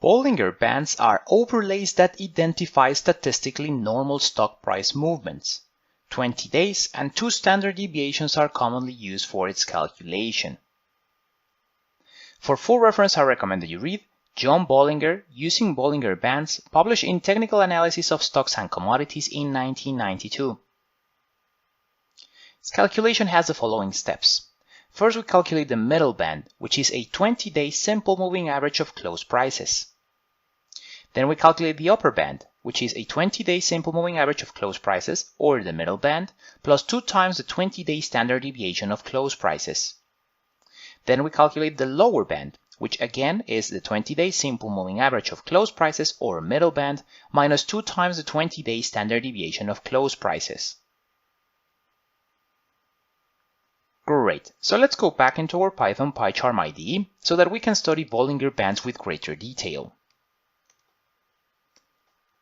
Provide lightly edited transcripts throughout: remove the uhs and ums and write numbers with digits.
Bollinger Bands are overlays that identify statistically normal stock price movements. 20 days and 2 standard deviations are commonly used for its calculation. For full reference, I recommend that you read John Bollinger, Using Bollinger Bands, published in Technical Analysis of Stocks and Commodities in 1992. Its calculation has the following steps. First, we calculate the middle band, which is a 20-day simple moving average of close prices. Then we calculate the upper band, which is a 20-day simple moving average of close prices, or the middle band, plus 2 times the 20-day standard deviation of close prices. Then we calculate the lower band, which again is the 20-day simple moving average of close prices, or middle band, minus 2 times the 20-day standard deviation of close prices. Great, so let's go back into our Python PyCharm IDE so that we can study Bollinger Bands with greater detail.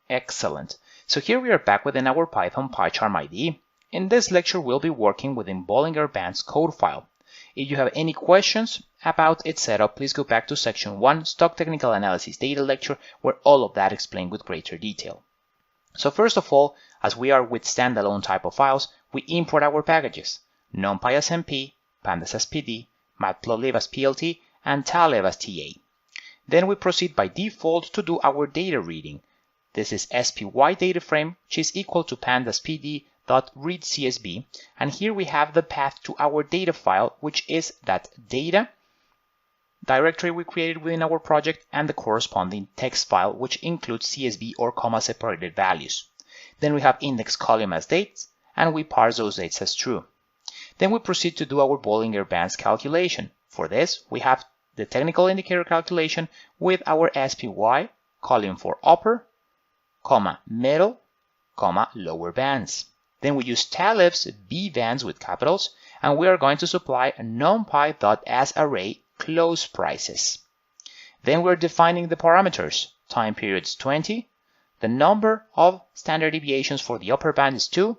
Excellent. So here we are back within our Python PyCharm IDE. In this lecture, we'll be working within Bollinger Bands code file. If you have any questions about its setup, please go back to section 1, Stock Technical Analysis Data lecture, where all of that explained with greater detail. So first of all, as we are with standalone type of files, we import our packages. NumPy as MP, Pandas as PD, Matplotlib as PLT, and Taleb as TA. Then we proceed by default to do our data reading. This is SPY data frame, which is equal to pandas pd.readcsv, and here we have the path to our data file, which is that data directory we created within our project and the corresponding text file, which includes CSV or comma-separated values. Then we have index column as dates, and we parse those dates as true. Then we proceed to do our Bollinger Bands calculation. For this, we have the technical indicator calculation with our SPY, column for upper, comma, middle, comma, lower bands. Then we use Taleb's B bands with capitals, and we are going to supply a numpy.asArray close prices. Then we're defining the parameters, time periods 20, the number of standard deviations for the upper band is 2,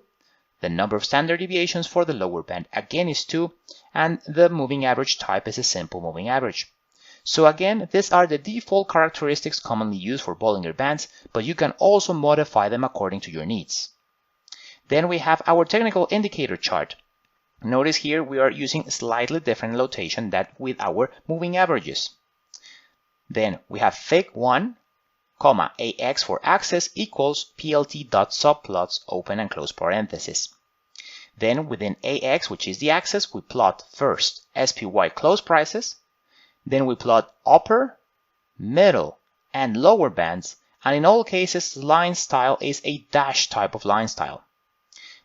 the number of standard deviations for the lower band again is 2, and the moving average type is a simple moving average. So again, these are the default characteristics commonly used for Bollinger Bands, but you can also modify them according to your needs. Then we have our technical indicator chart. Notice here we are using slightly different notation than with our moving averages. Then we have fig1, comma, AX for axis equals plt.subplots open and close parenthesis. Then within AX, which is the axis, we plot first SPY close prices, then we plot upper, middle, and lower bands, and in all cases line style is a dash type of line style.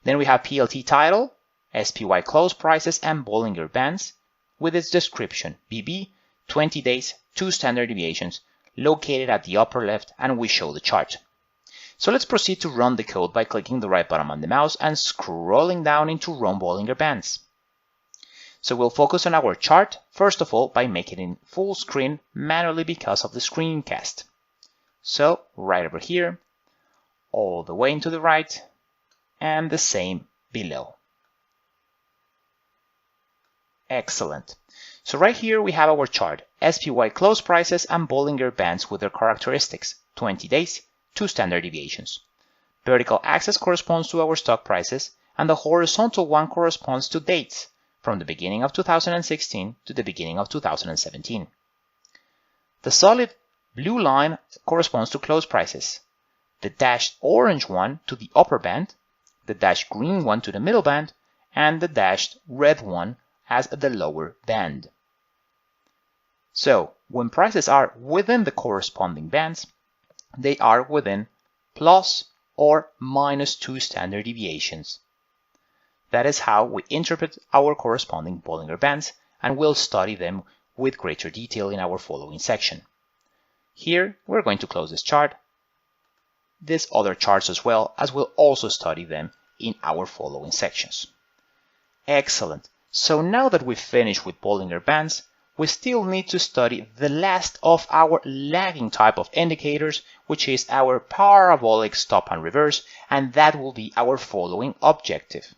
Then we have PLT title, SPY close prices, and Bollinger Bands with its description BB, 20 days, 2 standard deviations, located at the upper left, and we show the chart. So let's proceed to run the code by clicking the right button on the mouse and scrolling down into Run Bollinger Bands. So we'll focus on our chart, first of all, by making it full screen manually because of the screencast. So right over here, all the way into the right, and the same below. Excellent. So right here we have our chart, SPY close prices and Bollinger Bands with their characteristics, 20 days, 2 standard deviations. Vertical axis corresponds to our stock prices, and the horizontal one corresponds to dates, from the beginning of 2016 to the beginning of 2017. The solid blue line corresponds to close prices, the dashed orange one to the upper band, the dashed green one to the middle band, and the dashed red one as the lower band. So when prices are within the corresponding bands, they are within plus or minus 2 standard deviations. That is how we interpret our corresponding Bollinger Bands, and we'll study them with greater detail in our following section. Here we're going to close this chart, these other charts as well, as we'll also study them in our following sections. Excellent. So now that we've finished with Bollinger Bands, we still need to study the last of our lagging type of indicators, which is our parabolic stop and reverse, and that will be our following objective.